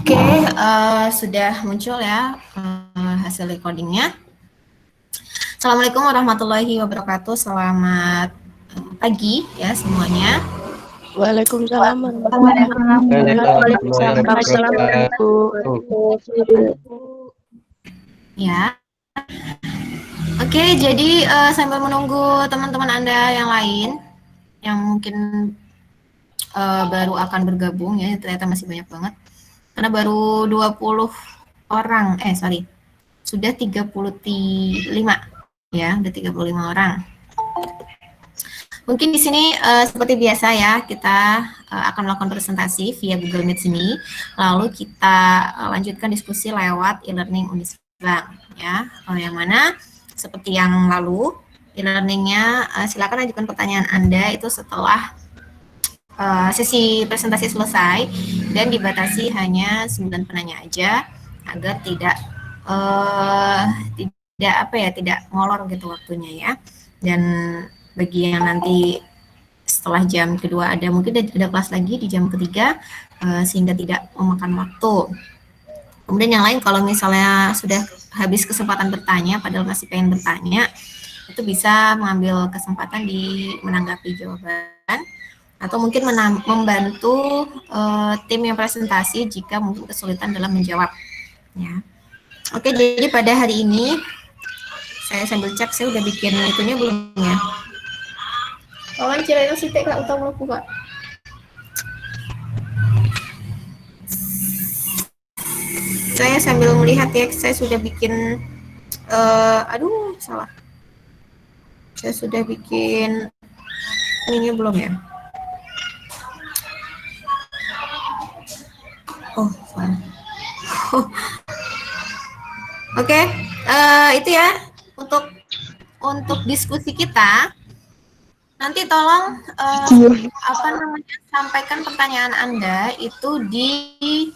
Oke, sudah muncul ya hasil recordingnya. Assalamualaikum warahmatullahi wabarakatuh. Selamat pagi ya semuanya. Waalaikumsalam Ya. Oke, jadi sambil menunggu teman-teman Anda yang lain yang mungkin baru akan bergabung ya, ternyata masih banyak banget. Karena baru 20 orang, sudah 35 ya, udah 35 orang. Mungkin di sini seperti biasa ya, kita akan melakukan presentasi via Google Meet sini, lalu kita lanjutkan diskusi lewat e-learning Unisbank ya. Yang mana seperti yang lalu, e-learningnya silakan ajukan pertanyaan Anda itu setelah sesi presentasi selesai dan dibatasi hanya 9 penanya aja agar tidak tidak ngolor gitu waktunya ya. Dan bagi yang nanti setelah jam kedua ada mungkin ada kelas lagi di jam ketiga sehingga tidak memakan waktu. Kemudian yang lain kalau misalnya sudah habis kesempatan bertanya padahal masih pengen bertanya, itu bisa mengambil kesempatan di menanggapi jawaban atau mungkin membantu tim yang presentasi jika mungkin kesulitan dalam menjawab ya. Oke, jadi pada hari ini saya sambil cek saya udah bikin itunya belum ya. Kawan cirain si Kak utama Kak. Saya sambil melihat ya, saya sudah bikin salah. Saya sudah bikin ininya belum ya? Oh, salah. Oke, itu ya untuk diskusi kita. Nanti tolong sampaikan pertanyaan Anda itu di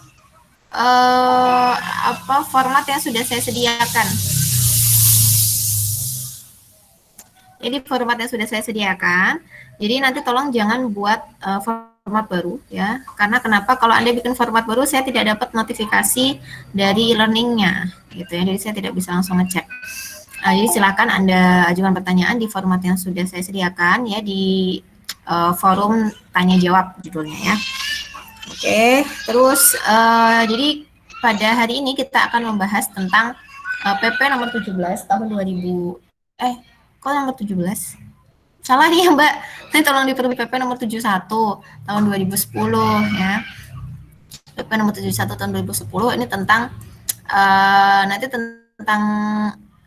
format yang sudah saya sediakan. Jadi format yang sudah saya sediakan. Jadi nanti tolong jangan buat format baru ya. Karena kenapa? Kalau Anda bikin format baru, saya tidak dapat notifikasi dari e-learningnya, gitu ya. Jadi saya tidak bisa langsung ngecek. Jadi silakan Anda ajukan pertanyaan di format yang sudah saya sediakan ya di forum tanya jawab judulnya ya. Oke, terus jadi pada hari ini kita akan membahas tentang PP nomor 17 tahun 2000 kok nomor 17? Salah nih ya Mbak, nanti tolong diperbaiki. PP nomor 71 tahun 2010 ya. PP nomor 71 tahun 2010 ini tentang nanti tentang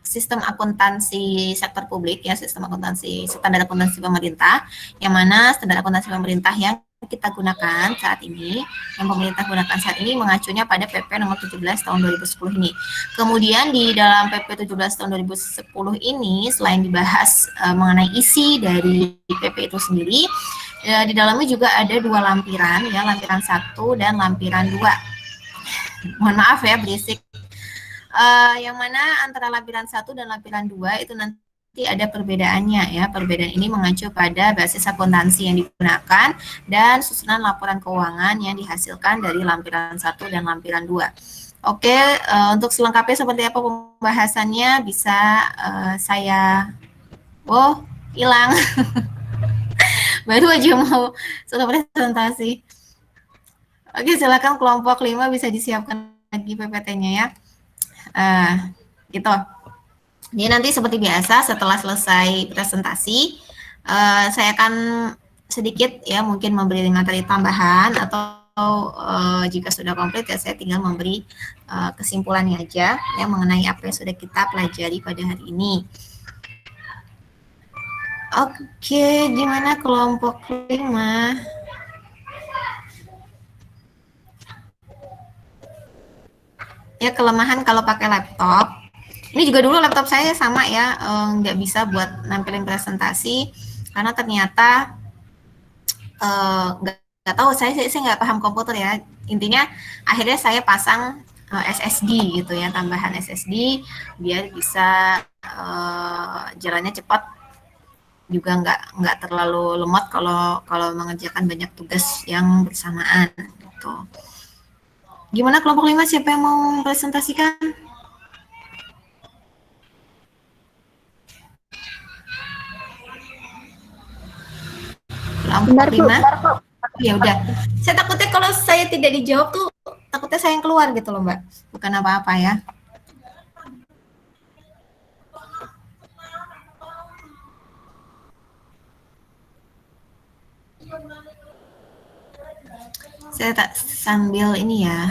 sistem akuntansi sektor publik ya, sistem akuntansi standar akuntansi pemerintah, yang mana standar akuntansi pemerintah yang kita gunakan saat ini, yang pemerintah gunakan saat ini mengacunya pada PP nomor 17 tahun 2010 ini. Kemudian di dalam PP 17 tahun 2010 ini selain dibahas mengenai isi dari PP itu sendiri, di dalamnya juga ada dua lampiran ya, lampiran 1 dan lampiran 2. Mohon maaf ya berisik. Yang mana antara lampiran 1 dan lampiran 2 itu nanti ada perbedaannya ya. Perbedaan ini mengacu pada basis akuntansi yang digunakan dan susunan laporan keuangan yang dihasilkan dari lampiran 1 dan lampiran 2. Oke, untuk selengkapnya seperti apa pembahasannya bisa saya hilang. Baru aja mau selesai presentasi. Oke, silakan kelompok 5 bisa disiapkan lagi PPT-nya ya. Gitu. Jadi nanti seperti biasa setelah selesai presentasi, saya akan sedikit ya mungkin memberi materi tambahan atau jika sudah komplit ya saya tinggal memberi kesimpulannya aja ya mengenai apa yang sudah kita pelajari pada hari ini. Oke, gimana kelompok 5? Ya kelemahan kalau pakai laptop. Ini juga dulu laptop saya sama ya, nggak bisa buat nampilin presentasi karena ternyata nggak tahu, saya nggak paham komputer ya. Intinya akhirnya saya pasang SSD gitu ya, tambahan SSD biar bisa jalannya cepat, juga nggak terlalu lemot kalau mengerjakan banyak tugas yang bersamaan gitu. Gimana kelompok 5, siapa yang mau presentasikan? Kelompok Benar, Bu. 5? Ya udah. Saya takutnya kalau saya tidak dijawab tuh takutnya saya yang keluar gitu loh, Mbak. Bukan apa-apa ya. Saya tak sambil ini ya,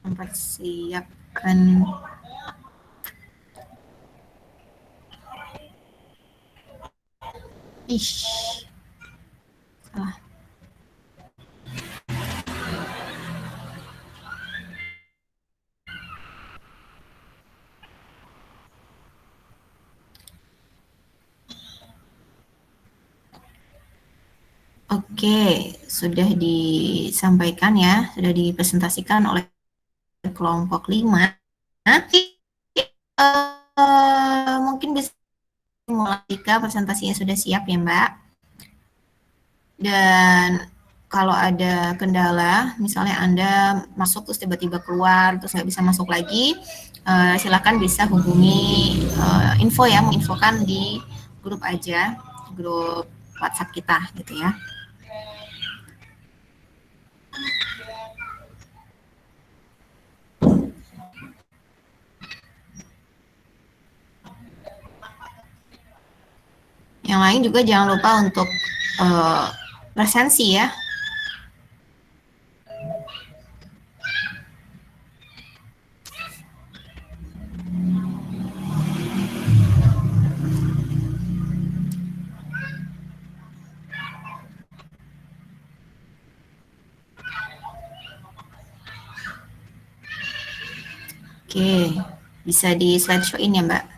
mempersiapkan. Ih, salah. Oke, sudah disampaikan ya, sudah dipresentasikan oleh kelompok 5. Nanti mungkin bisa mulai jika presentasinya sudah siap ya, Mbak. Dan kalau ada kendala, misalnya Anda masuk terus tiba-tiba keluar, terus nggak bisa masuk lagi, silakan bisa hubungi info ya, menginfokan di grup aja, grup WhatsApp kita gitu ya. Yang lain juga jangan lupa untuk presensi ya. Oke, bisa di slideshow ini ya, Mbak.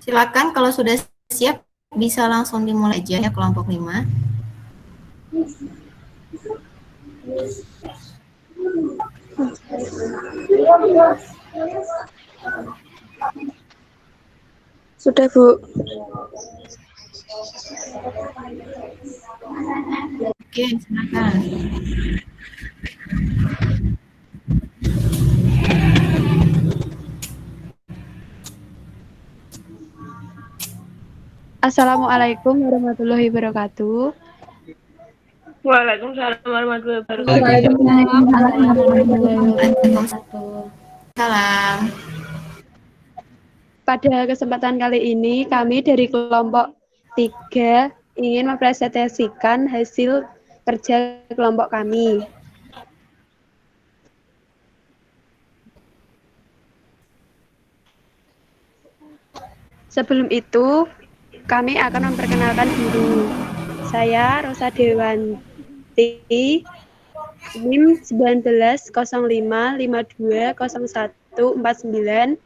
Silakan kalau sudah siap bisa langsung dimulai aja ya kelompok 5. Sudah, Bu. Oke, silakan. Assalamualaikum warahmatullahi wabarakatuh. Waalaikumsalam warahmatullahi wabarakatuh. Waalaikumsalam warahmatullahi wabarakatuh. Salam. Pada kesempatan kali ini, kami dari kelompok 3 ingin mempresentasikan hasil kerja kelompok kami. Sebelum itu, kami akan memperkenalkan diri. Saya Rosa Dewanti, NIM 1905520149.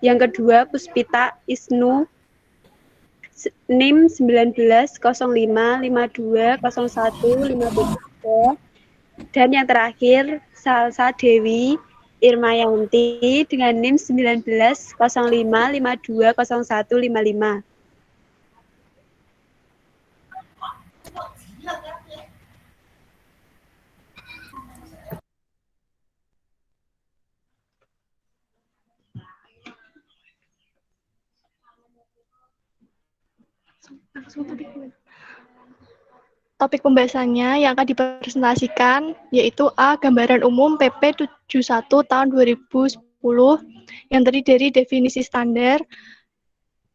Yang kedua, Puspita Isnu, NIM 1905520153. Dan yang terakhir, Salsa Dewi Irmayanti dengan NIM 1905520155. topik pembahasannya yang akan dipresentasikan yaitu A. Gambaran umum PP 71 tahun 2010 yang terdiri dari definisi standar.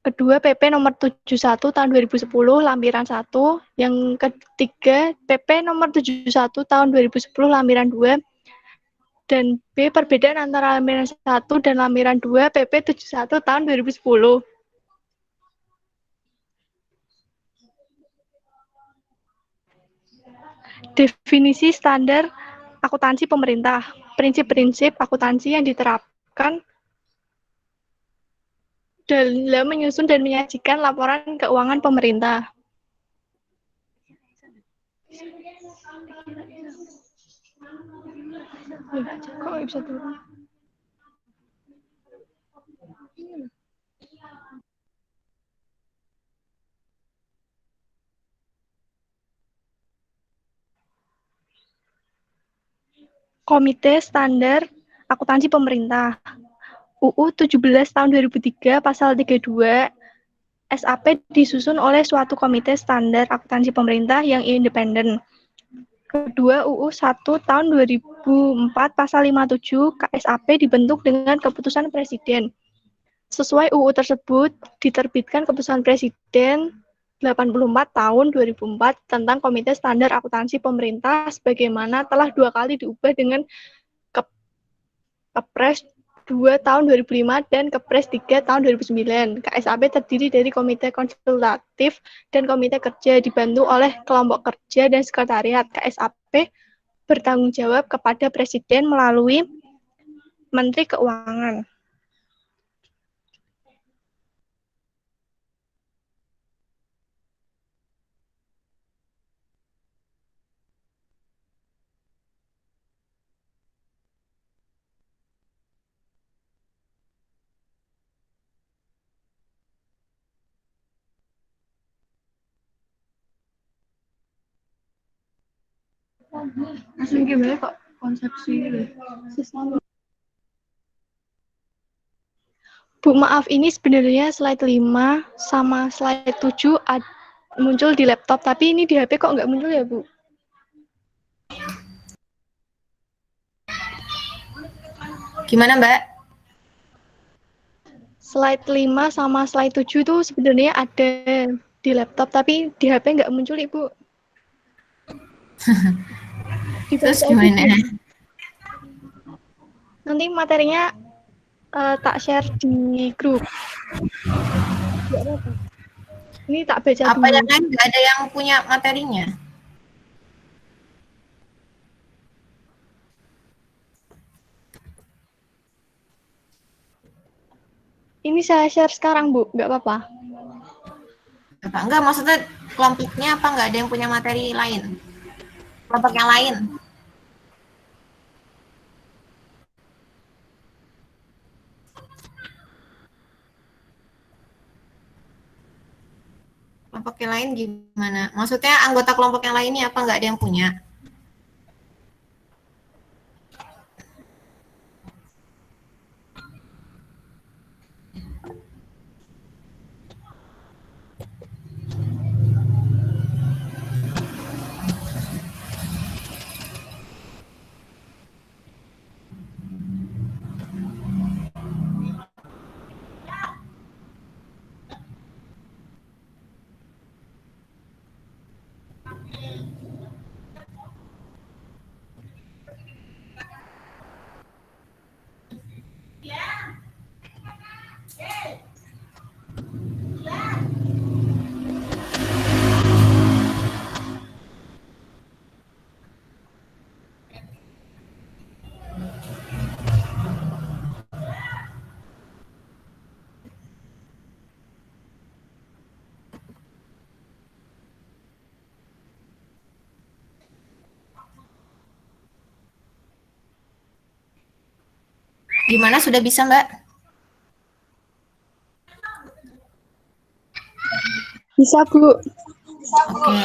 Kedua, PP nomor 71 tahun 2010 lampiran 1. Yang ketiga, PP nomor 71 tahun 2010 lampiran 2. Dan B, perbedaan antara lampiran 1 dan lampiran 2 PP 71 tahun 2010. Definisi standar akuntansi pemerintah. Prinsip-prinsip akuntansi yang diterapkan dalam menyusun dan menyajikan laporan keuangan pemerintah. Kok bisa turun? Komite Standar Akuntansi Pemerintah. UU 17 tahun 2003 pasal 32 SAP disusun oleh suatu komite standar akuntansi pemerintah yang independen. Kedua, UU 1 tahun 2004 pasal 57 KSAP dibentuk dengan keputusan Presiden. Sesuai UU tersebut, diterbitkan keputusan Presiden 84 tahun 2004 tentang Komite Standar Akuntansi Pemerintah sebagaimana telah 2 kali diubah dengan Kepres 2 tahun 2005 dan Kepres 3 tahun 2009. KSAP terdiri dari Komite Konsultatif dan Komite Kerja dibantu oleh kelompok kerja dan sekretariat. KSAP bertanggung jawab kepada Presiden melalui Menteri Keuangan. Langsung gimana kok konsepsi gitu? Bu, maaf, ini sebenarnya slide 5 sama slide 7 muncul di laptop, tapi ini di HP kok nggak muncul ya, Bu? Gimana, Mbak? Slide 5 sama slide 7 itu sebenarnya ada di laptop, tapi di HP nggak muncul, Ibu. Terus gimana? Nanti materinya tak share di grup. Ini tak baca Apa dulu. yang lain nggak ada yang punya materinya? Ini saya share sekarang, Bu. Nggak apa-apa. Apa enggak, maksudnya kelompoknya apa nggak ada yang punya materi lain? Kelompok yang lain? Kelompok yang lain gimana? Maksudnya anggota kelompok yang lainnya apa nggak ada yang punya? Gimana, sudah bisa, Mbak? Bisa, Bu. Oke,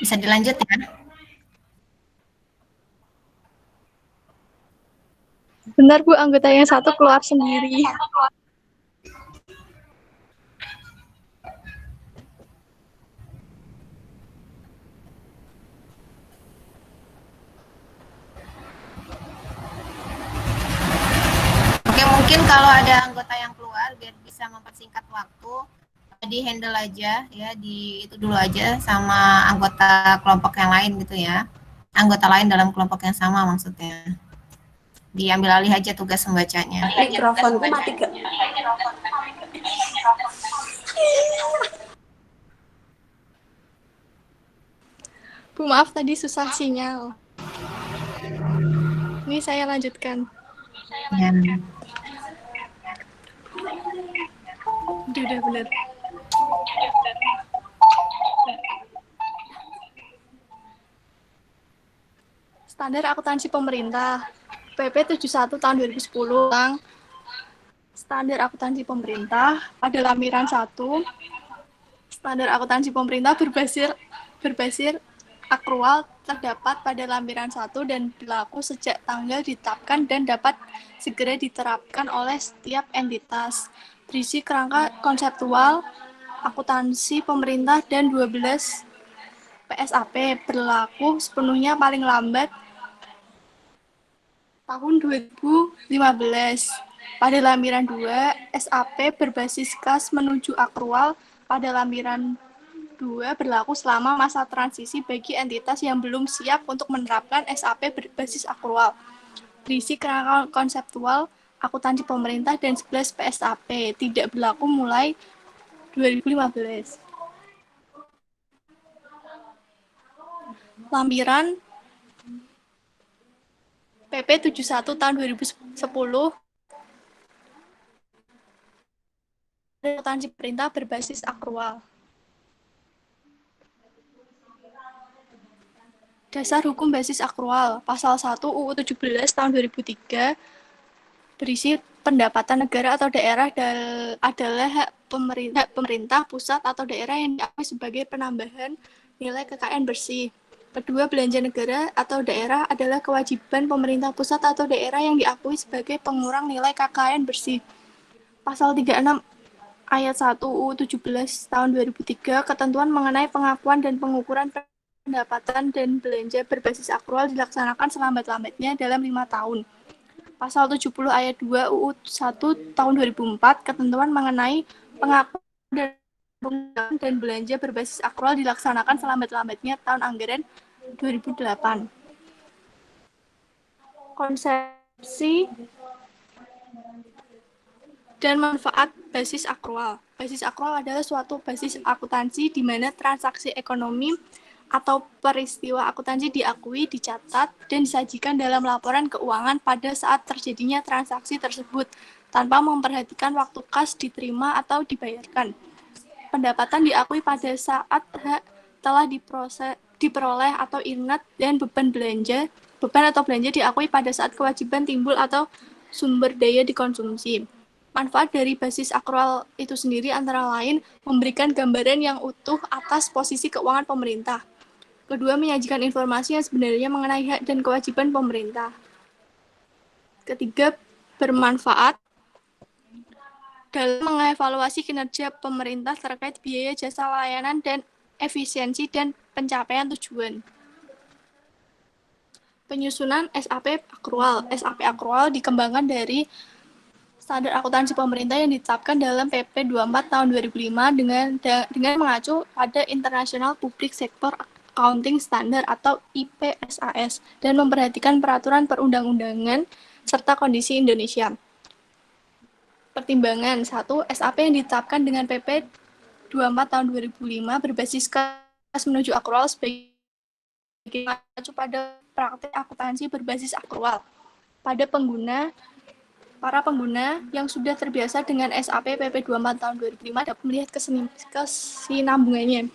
bisa dilanjut ya. Benar, Bu. Anggota yang satu keluar sendiri. kalau ada anggota yang keluar biar bisa mempersingkat waktu, di handle aja ya, di itu dulu aja sama anggota kelompok yang lain gitu ya. Anggota lain dalam kelompok yang sama maksudnya. Diambil alih aja tugas membacanya. Mikrofonku mati gak? Bu, maaf tadi susah sinyal. Ini saya lanjutkan. Ya. Udah benar. Standar akuntansi pemerintah. PP 71 tahun 2010 tentang standar akuntansi pemerintah pada lampiran 1. Standar akuntansi pemerintah berbasis akrual terdapat pada lampiran 1 dan berlaku sejak tanggal ditetapkan dan dapat segera diterapkan oleh setiap entitas. Berisi kerangka konseptual akuntansi pemerintah dan 12 PSAP berlaku sepenuhnya paling lambat tahun 2015. Pada lampiran 2, SAP berbasis kas menuju akrual pada lampiran 2 berlaku selama masa transisi bagi entitas yang belum siap untuk menerapkan SAP berbasis akrual. Berisi kerangka konseptual akuntansi pemerintah dan 11 PSAP tidak berlaku mulai 2015. Lampiran PP 71 tahun 2010 akuntansi pemerintah berbasis akrual. Dasar hukum basis akrual, pasal 1 UU 17 tahun 2003 berisi pendapatan negara atau daerah adalah hak pemerintah pusat atau daerah yang diakui sebagai penambahan nilai kekayaan bersih. Kedua, belanja negara atau daerah adalah kewajiban pemerintah pusat atau daerah yang diakui sebagai pengurang nilai kekayaan bersih. Pasal 36 ayat 1 UU 17 tahun 2003, ketentuan mengenai pengakuan dan pengukuran pendapatan dan belanja berbasis akrual dilaksanakan selambat-lambatnya dalam 5 tahun. Pasal 70 ayat 2 UU 1 tahun 2004, ketentuan mengenai pengakuan dan belanja berbasis akrual dilaksanakan selambat-lambatnya tahun anggaran 2008. Konsepsi dan manfaat basis akrual. Basis akrual adalah suatu basis akuntansi di mana transaksi ekonomi atau peristiwa akuntansi diakui, dicatat, dan disajikan dalam laporan keuangan pada saat terjadinya transaksi tersebut, tanpa memperhatikan waktu kas diterima atau dibayarkan. Pendapatan diakui pada saat hak telah diperoleh atau ingat, dan beban atau belanja diakui pada saat kewajiban timbul atau sumber daya dikonsumsi. Manfaat dari basis akrual itu sendiri antara lain memberikan gambaran yang utuh atas posisi keuangan pemerintah. Kedua, menyajikan informasi yang sebenarnya mengenai hak dan kewajiban pemerintah. Ketiga, bermanfaat dalam mengevaluasi kinerja pemerintah terkait biaya jasa layanan dan efisiensi dan pencapaian tujuan. Penyusunan SAP akrual. SAP akrual dikembangkan dari standar akuntansi pemerintah yang ditetapkan dalam PP 24 tahun 2005 dengan mengacu pada International Public Sector Accounting Standard atau IPSAS dan memperhatikan peraturan perundang-undangan serta kondisi Indonesia. Pertimbangan 1. SAP yang ditetapkan dengan PP 24 tahun 2005 berbasis kas menuju akrual sebagai mengacu pada praktik akuntansi berbasis akrual. Pada para pengguna yang sudah terbiasa dengan SAP PP 24 tahun 2005 dapat melihat kesinambungannya.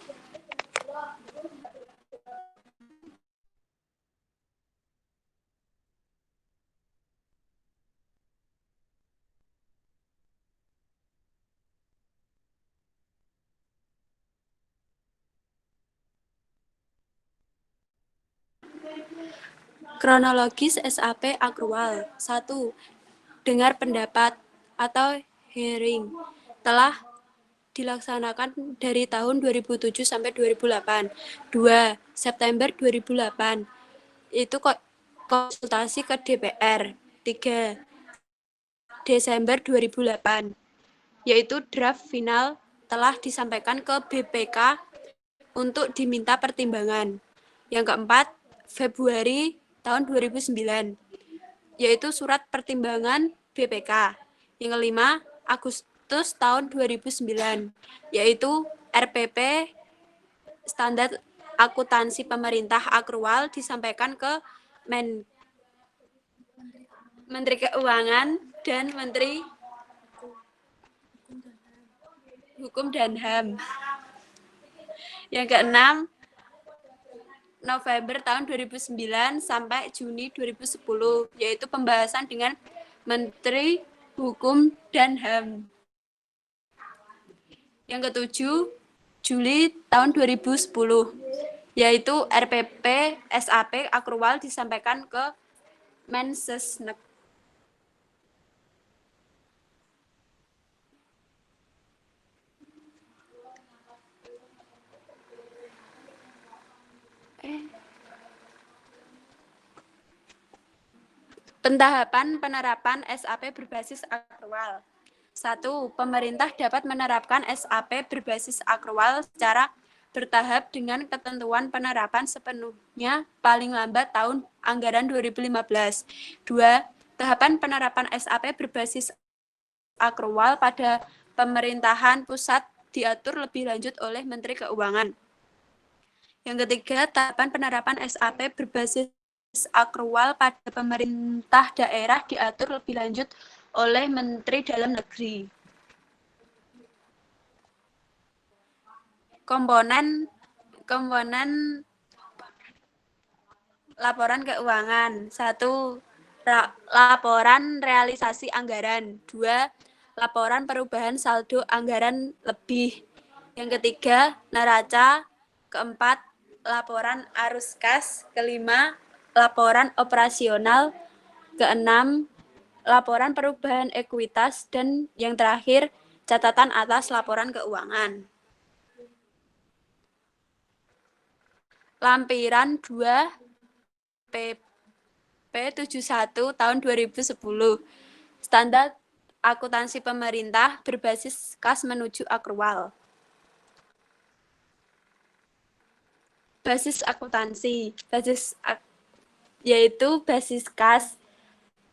Kronologis SAP akrual. 1. Dengar pendapat atau hearing telah dilaksanakan dari tahun 2007 sampai 2008. 2. September 2008 itu konsultasi ke DPR. 3. Desember 2008, yaitu draft final telah disampaikan ke BPK untuk diminta pertimbangan. Yang keempat, Februari tahun 2009, yaitu surat pertimbangan BPK. Yang kelima, Agustus tahun 2009, yaitu RPP Standar Akuntansi Pemerintah Akrual disampaikan ke Menteri Keuangan dan Menteri Hukum dan HAM. Yang keenam, November tahun 2009 sampai Juni 2010, yaitu pembahasan dengan Menteri Hukum dan HAM. Yang ketujuh, Juli tahun 2010, yaitu RPP SAP Akrual disampaikan ke Mensesnek. Pentahapan penerapan SAP berbasis akrual. 1. Pemerintah dapat menerapkan SAP berbasis akrual secara bertahap dengan ketentuan penerapan sepenuhnya paling lambat tahun anggaran 2015. 2. Tahapan penerapan SAP berbasis akrual pada pemerintahan pusat diatur lebih lanjut oleh Menteri Keuangan. Yang ketiga, tahapan penerapan SAP berbasis akrual pada pemerintah daerah diatur lebih lanjut oleh Menteri Dalam Negeri. Komponen laporan keuangan. 1. Laporan realisasi anggaran. 2. Laporan perubahan saldo anggaran lebih. Yang ketiga, neraca. Keempat, laporan arus kas. Kelima, laporan operasional. Keenam, laporan perubahan ekuitas. Dan yang terakhir, catatan atas laporan keuangan. Lampiran 2 PP 71 tahun 2010. Standar akuntansi pemerintah berbasis kas menuju akrual. Basis akuntansi, yaitu basis kas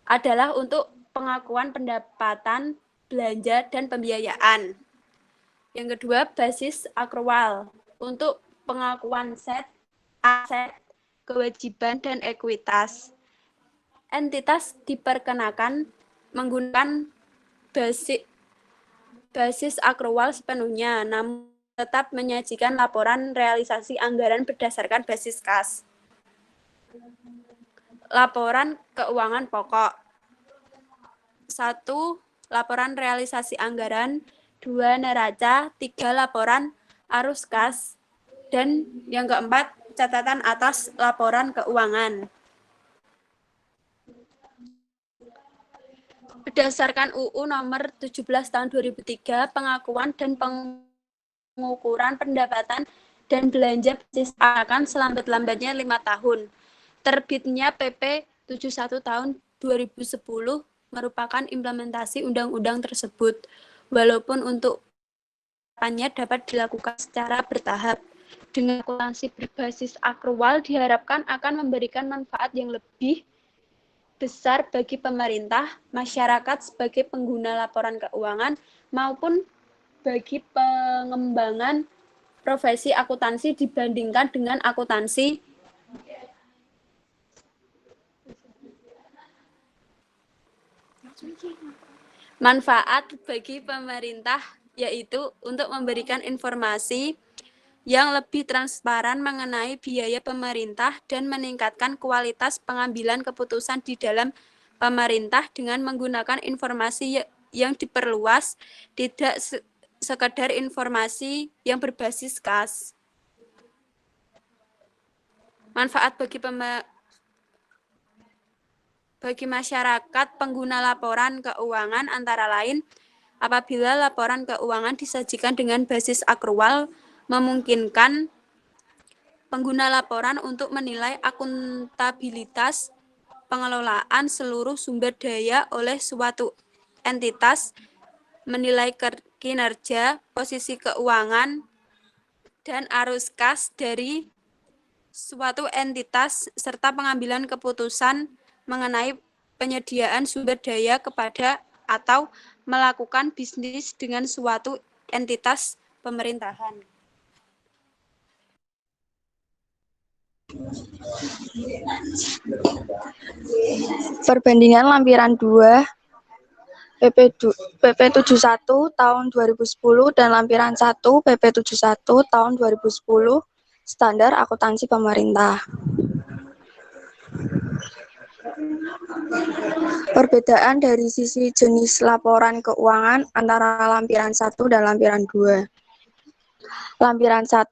adalah untuk pengakuan pendapatan, belanja, dan pembiayaan. Yang kedua, basis akrual untuk pengakuan aset, kewajiban, dan ekuitas. Entitas diperkenakan menggunakan basis akrual sepenuhnya, namun tetap menyajikan laporan realisasi anggaran berdasarkan basis kas. Laporan keuangan pokok. 1. Laporan realisasi anggaran. 2. Neraca. 3. Laporan arus kas. Dan yang keempat, catatan atas laporan keuangan. Berdasarkan UU nomor 17 tahun 2003, pengakuan dan pengukuran pendapatan dan belanja basis akan selambat-lambatnya 5 tahun. Terbitnya PP 71 tahun 2010 merupakan implementasi undang-undang tersebut, walaupun untuk penerapannya dapat dilakukan secara bertahap. Dengan akuntansi berbasis akrual diharapkan akan memberikan manfaat yang lebih besar bagi pemerintah, masyarakat sebagai pengguna laporan keuangan, maupun bagi pengembangan profesi akuntansi dibandingkan dengan akuntansi manfaat bagi pemerintah, yaitu untuk memberikan informasi yang lebih transparan mengenai biaya pemerintah dan meningkatkan kualitas pengambilan keputusan di dalam pemerintah dengan menggunakan informasi yang diperluas, tidak sekedar informasi yang berbasis kas. Manfaat bagi masyarakat pengguna laporan keuangan antara lain, apabila laporan keuangan disajikan dengan basis akrual, memungkinkan pengguna laporan untuk menilai akuntabilitas pengelolaan seluruh sumber daya oleh suatu entitas, menilai kinerja, posisi keuangan, dan arus kas dari suatu entitas, serta pengambilan keputusan mengenai penyediaan sumber daya kepada atau melakukan bisnis dengan suatu entitas pemerintahan. Perbandingan lampiran 2 PP 71 tahun 2010 dan lampiran 1 PP 71 tahun 2010 standar akuntansi pemerintah. Perbedaan dari sisi jenis laporan keuangan antara lampiran 1 dan lampiran 2. Lampiran 1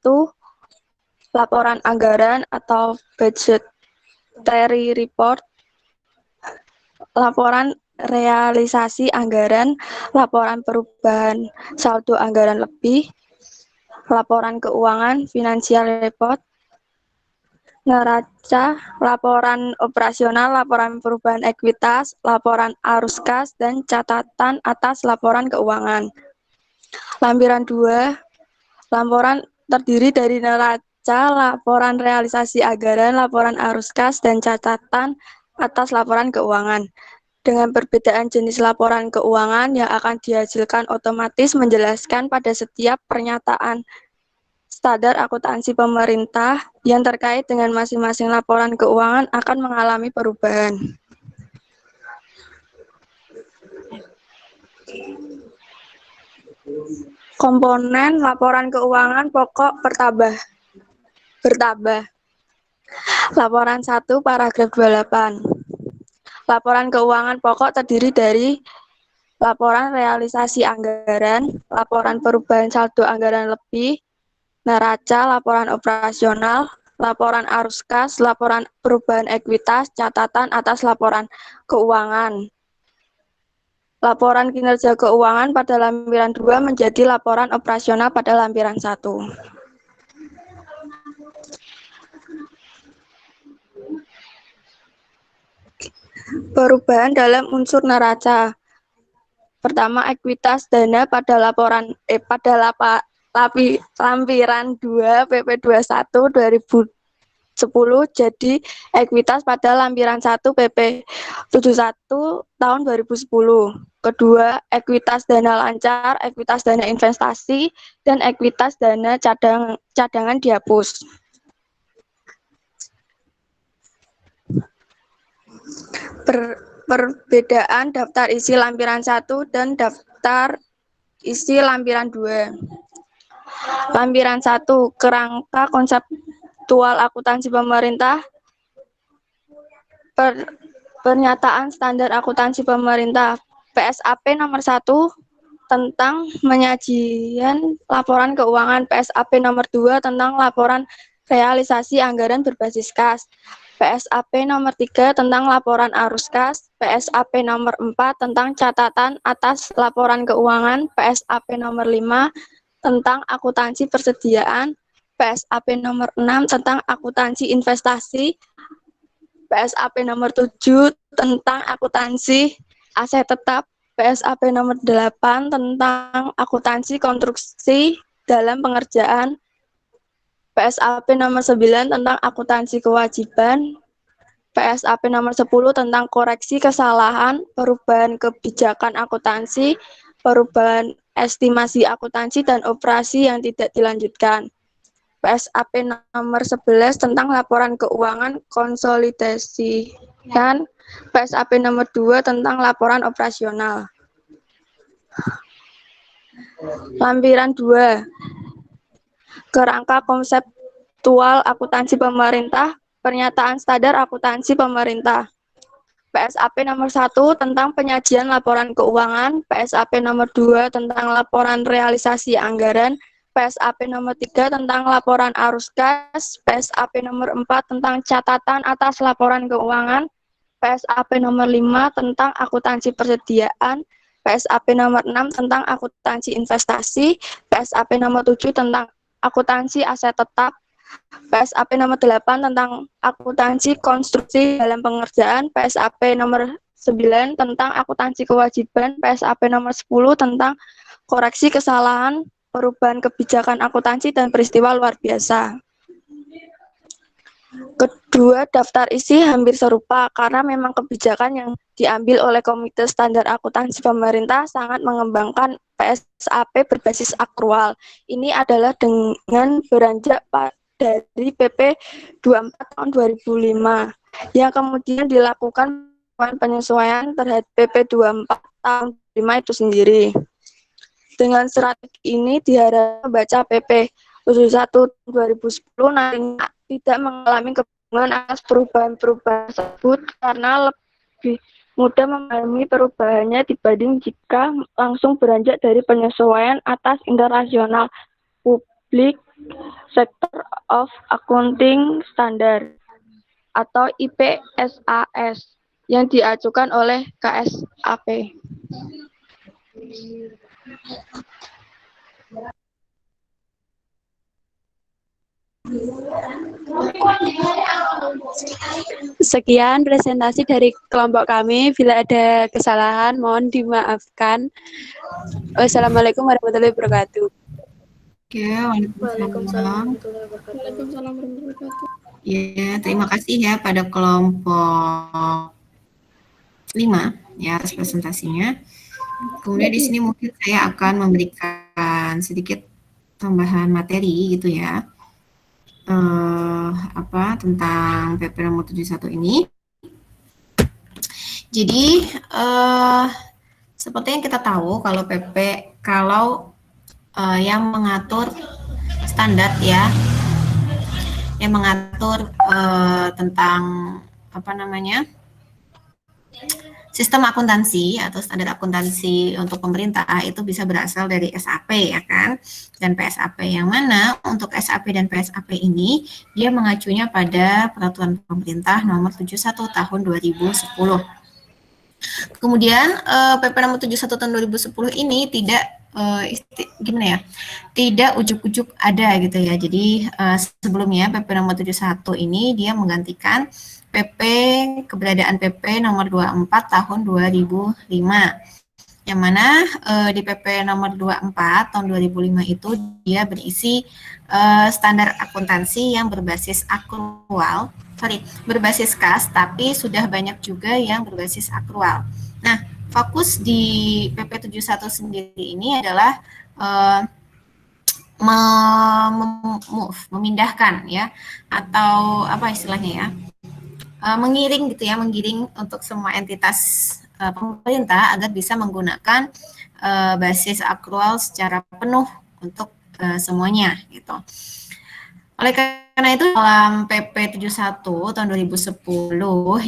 laporan anggaran atau budgetary report, laporan realisasi anggaran, laporan perubahan saldo anggaran lebih, laporan keuangan financial report, neraca, laporan operasional, laporan perubahan ekuitas, laporan arus kas, dan catatan atas laporan keuangan. Lampiran 2, laporan terdiri dari neraca, laporan realisasi anggaran, laporan arus kas, dan catatan atas laporan keuangan. Dengan perbedaan jenis laporan keuangan yang akan dihasilkan otomatis menjelaskan pada setiap pernyataan standar akuntansi pemerintah yang terkait dengan masing-masing laporan keuangan akan mengalami perubahan. Komponen laporan keuangan pokok bertambah. Laporan 1 paragraf 28. Laporan keuangan pokok terdiri dari laporan realisasi anggaran, laporan perubahan saldo anggaran lebih, neraca, laporan operasional, laporan arus kas, laporan perubahan ekuitas, catatan atas laporan keuangan. Laporan kinerja keuangan pada lampiran 2 menjadi laporan operasional pada lampiran 1. Perubahan dalam unsur neraca. Pertama, ekuitas dana pada lampiran 2 PP 21 2010 jadi ekuitas pada lampiran 1 PP 71 tahun 2010. Kedua, ekuitas dana lancar, ekuitas dana investasi, dan ekuitas dana cadangan dihapus. Perbedaan daftar isi lampiran 1 dan daftar isi lampiran 2. Lampiran 1, kerangka konseptual akuntansi pemerintah. Pernyataan standar akuntansi pemerintah. PSAP nomor 1 tentang penyajian laporan keuangan. PSAP nomor 2 tentang laporan realisasi anggaran berbasis kas. PSAP nomor 3 tentang laporan arus kas, PSAP nomor 4 tentang catatan atas laporan keuangan, PSAP nomor 5 tentang akuntansi persediaan, PSAP nomor 6 tentang akuntansi investasi, PSAP nomor 7 tentang akuntansi aset tetap, PSAP nomor 8 tentang akuntansi konstruksi dalam pengerjaan, PSAP nomor 9 tentang akuntansi kewajiban, PSAP nomor 10 tentang koreksi kesalahan, perubahan kebijakan akuntansi, perubahan estimasi akuntansi dan operasi yang tidak dilanjutkan. PSAP nomor 11 tentang laporan keuangan konsolidasi dan PSAP nomor 2 tentang laporan operasional. Lampiran 2. Kerangka konseptual akuntansi pemerintah, pernyataan standar akuntansi pemerintah. PSAP nomor 1 tentang penyajian laporan keuangan, PSAP nomor 2 tentang laporan realisasi anggaran, PSAP nomor 3 tentang laporan arus kas, PSAP nomor 4 tentang catatan atas laporan keuangan, PSAP nomor 5 tentang akuntansi persediaan, PSAP nomor 6 tentang akuntansi investasi, PSAP nomor 7 tentang akuntansi aset tetap, PSAP nomor 8 tentang akuntansi konstruksi dalam pengerjaan, PSAP nomor 9 tentang akuntansi kewajiban, PSAP nomor 10 tentang koreksi kesalahan, perubahan kebijakan akuntansi dan peristiwa luar biasa. Kedua, daftar isi hampir serupa karena memang kebijakan yang diambil oleh Komite Standar Akuntansi Pemerintah sangat mengembangkan PSAP berbasis akrual. Ini adalah dengan beranjak dari PP 24 tahun 2005 yang kemudian dilakukan penyesuaian terhadap PP 24 tahun 2005 itu sendiri. Dengan strategi ini diharapkan membaca PP 71 2010 nantinya tidak mengalami kebingungan atas perubahan-perubahan tersebut karena lebih mudah memahami perubahannya dibanding jika langsung beranjak dari penyesuaian atas International Public Sector of Accounting Standard atau IPSAS yang diajukan oleh KSAP. Sekian presentasi dari kelompok kami. Bila ada kesalahan, mohon dimaafkan. Wassalamualaikum warahmatullahi wabarakatuh. Oke, waalaikumsalam. Waalaikumsalam warahmatullahi wabarakatuh. Ya, terima kasih ya pada kelompok 5 ya atas presentasinya. Kemudian di sini mungkin saya akan memberikan sedikit tambahan materi gitu ya. Tentang PP nomor 71 ini. Jadi seperti yang kita tahu kalau PP yang mengatur standar ya, yang mengatur tentang sistem akuntansi atau standar akuntansi untuk pemerintah itu bisa berasal dari SAP ya kan, dan PSAP, yang mana untuk SAP dan PSAP ini dia mengacunya pada peraturan pemerintah nomor 71 tahun 2010. Kemudian PP nomor 71 tahun 2010 ini tidak tidak ujuk-ujuk ada gitu ya. Jadi sebelumnya PP nomor 71 ini dia menggantikan keberadaan PP nomor 24 tahun 2005. Yang mana di PP nomor 24 tahun 2005 itu dia berisi standar akuntansi yang berbasis berbasis kas, tapi sudah banyak juga yang berbasis akrual. Nah, fokus di PP 71 sendiri ini adalah memindahkan ya, atau apa istilahnya ya, mengiring gitu ya, menggiring untuk semua entitas pemerintah agar bisa menggunakan basis akrual secara penuh untuk semuanya gitu. Oleh karena itu dalam PP 71 tahun 2010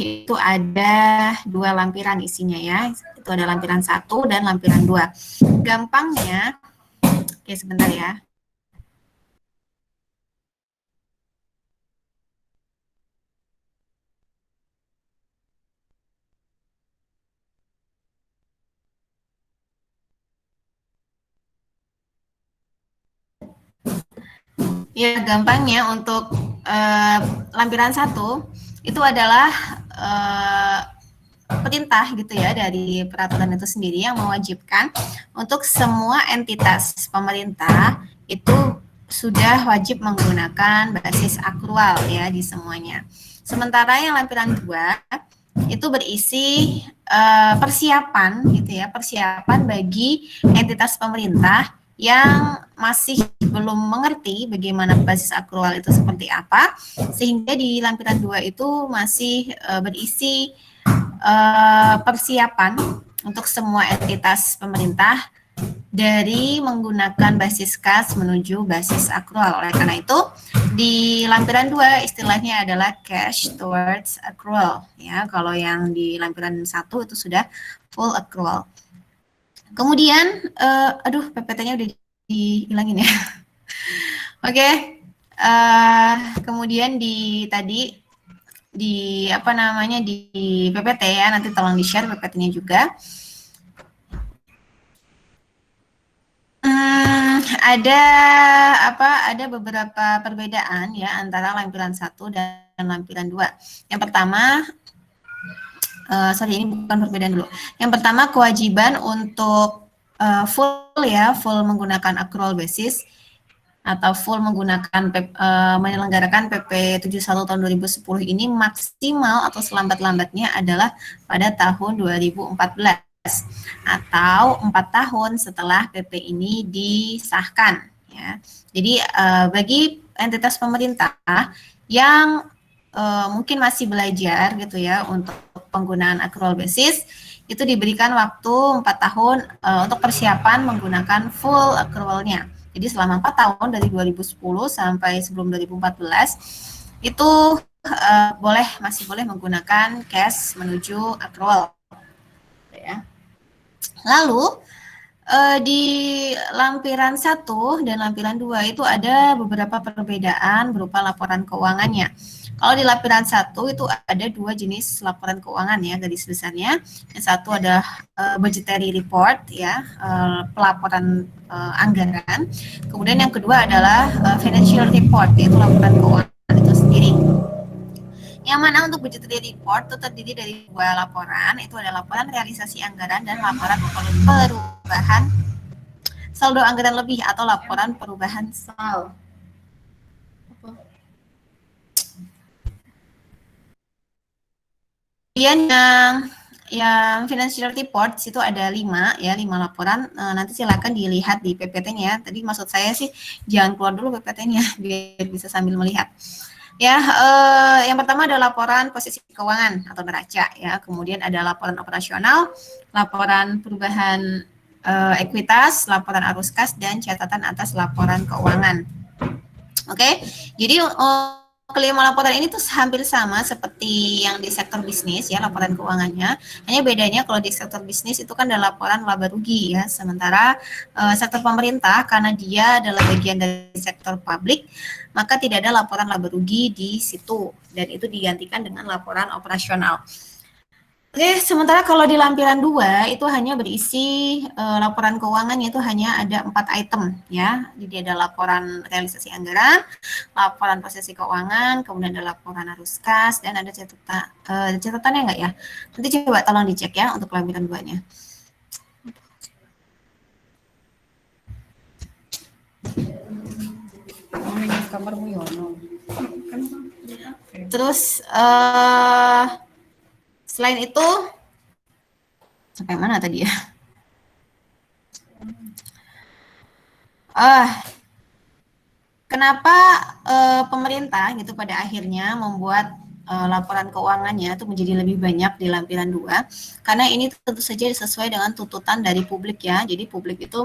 itu ada 2 lampiran isinya ya. Itu ada lampiran 1 dan lampiran 2. Gampangnya, oke sebentar ya. Ya, gampangnya untuk lampiran 1 itu adalah perintah gitu ya dari peraturan itu sendiri yang mewajibkan untuk semua entitas pemerintah itu sudah wajib menggunakan basis akrual ya di semuanya. Sementara yang lampiran 2 itu berisi persiapan gitu ya, persiapan bagi entitas pemerintah yang masih belum mengerti bagaimana basis akrual itu seperti apa, sehingga di lampiran 2 itu masih berisi persiapan untuk semua entitas pemerintah dari menggunakan basis kas menuju basis akrual. Oleh karena itu, di lampiran 2 istilahnya adalah cash towards accrual ya. Kalau yang di lampiran 1 itu sudah full accrual. Kemudian, PPT-nya udah dihilangin ya. Oke. Kemudian di PPT ya, nanti tolong di-share PPT-nya juga. Ada beberapa perbedaan ya antara lampiran 1 dan lampiran 2. Yang pertama, Sorry, ini bukan perbedaan dulu. Yang pertama kewajiban untuk full menggunakan accrual basis atau full menggunakan menyelenggarakan PP 71 tahun 2010 ini maksimal atau selambat-lambatnya adalah pada tahun 2014 atau 4 tahun setelah PP ini disahkan ya. Jadi bagi entitas pemerintah yang mungkin masih belajar gitu ya untuk penggunaan accrual basis, itu diberikan waktu 4 tahun untuk persiapan menggunakan full accrual-nya. Jadi selama 4 tahun dari 2010 sampai sebelum 2014 itu masih boleh menggunakan cash menuju accrual. Ya. Lalu di lampiran 1 dan lampiran 2 itu ada beberapa perbedaan berupa laporan keuangannya. Kalau di lampiran 1 itu ada 2 jenis laporan keuangan ya garis besarnya. Yang satu adalah budgetary report ya, pelaporan anggaran. Kemudian yang kedua adalah financial report, yaitu laporan keuangan itu sendiri. Yang mana untuk budgetary report itu terdiri dari 2 laporan, itu ada laporan realisasi anggaran dan laporan perubahan saldo anggaran lebih atau laporan perubahan SAL. Kemudian yang financial report itu ada 5 laporan. Nanti silakan dilihat di PPT-nya. Tadi maksud saya sih jangan keluar dulu PPT-nya biar bisa sambil melihat. Ya, yang pertama ada laporan posisi keuangan atau neraca ya. Kemudian ada laporan operasional, laporan perubahan ekuitas, laporan arus kas dan catatan atas laporan keuangan. Oke. Jadi kelima laporan ini tuh hampir sama seperti yang di sektor bisnis ya laporan keuangannya. Hanya bedanya kalau di sektor bisnis itu kan ada laporan laba rugi ya. Sementara sektor pemerintah karena dia adalah bagian dari sektor publik, maka tidak ada laporan laba rugi di situ dan itu digantikan dengan laporan operasional. Oke, sementara kalau di lampiran 2 itu hanya berisi laporan keuangan yaitu hanya ada 4 item ya. Jadi ada laporan realisasi anggaran, laporan posisi keuangan, kemudian ada laporan arus kas dan ada catatannya enggak ya? Nanti coba tolong dicek ya untuk lampiran 2-nya. Terus selain itu, sampai mana tadi ya? Kenapa pemerintah gitu pada akhirnya membuat laporan keuangannya itu menjadi lebih banyak di lampiran 2? Karena ini tentu saja sesuai dengan tuntutan dari publik ya. Jadi publik itu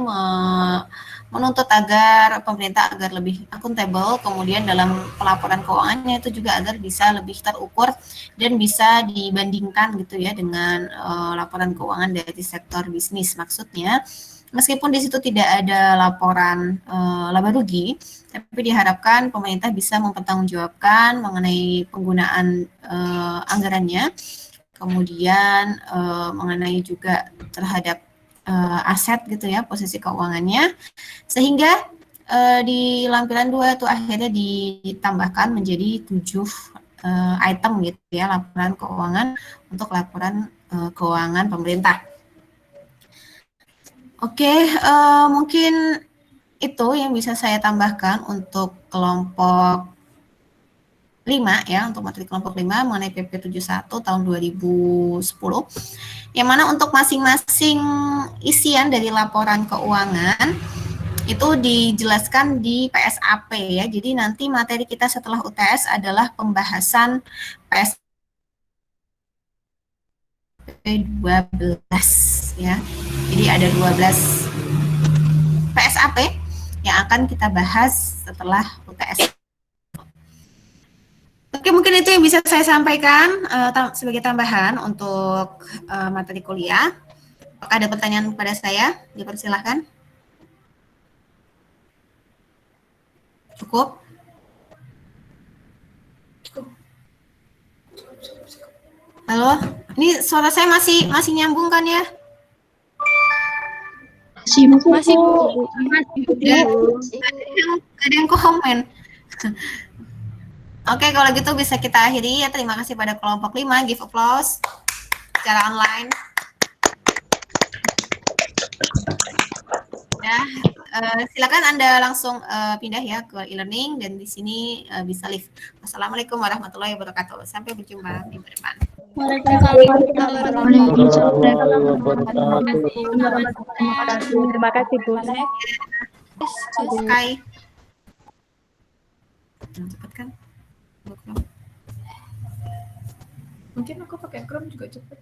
menuntut agar pemerintah agar lebih akuntabel, kemudian dalam pelaporan keuangannya itu juga agar bisa lebih terukur dan bisa dibandingkan gitu ya dengan laporan keuangan dari sektor bisnis. Maksudnya meskipun di situ tidak ada laporan laba rugi, tapi diharapkan pemerintah bisa mempertanggungjawabkan mengenai penggunaan anggarannya, kemudian mengenai juga terhadap aset gitu ya, posisi keuangannya, sehingga di lampiran 2 itu akhirnya ditambahkan menjadi 7 item gitu ya, laporan keuangan untuk laporan keuangan pemerintah. Oke, mungkin itu yang bisa saya tambahkan untuk kelompok 5 ya, untuk materi kelompok 5 mengenai PP 71 tahun 2010. Yang mana untuk masing-masing isian dari laporan keuangan itu dijelaskan di PSAP ya. Jadi nanti materi kita setelah UTS adalah pembahasan PSAP 12 ya. Jadi ada 12 PSAP yang akan kita bahas setelah UTS. Oke, mungkin itu yang bisa saya sampaikan sebagai tambahan untuk materi kuliah. Apakah ada pertanyaan kepada saya? Dipersilahkan. Cukup? Halo, ini suara saya masih nyambung kan ya? Masih Bu. Ada yang komen. Oke, kalau gitu bisa kita akhiri ya. Terima kasih pada kelompok 5. Give applause. secara online. Ya, silakan Anda langsung pindah ya ke e-learning dan di sini bisa live. Wassalamualaikum warahmatullahi wabarakatuh. Sampai berjumpa minggu depan. Terima kasih, Bu. Sky. Cepet kan? Mungkin aku pakai Chrome juga cepet.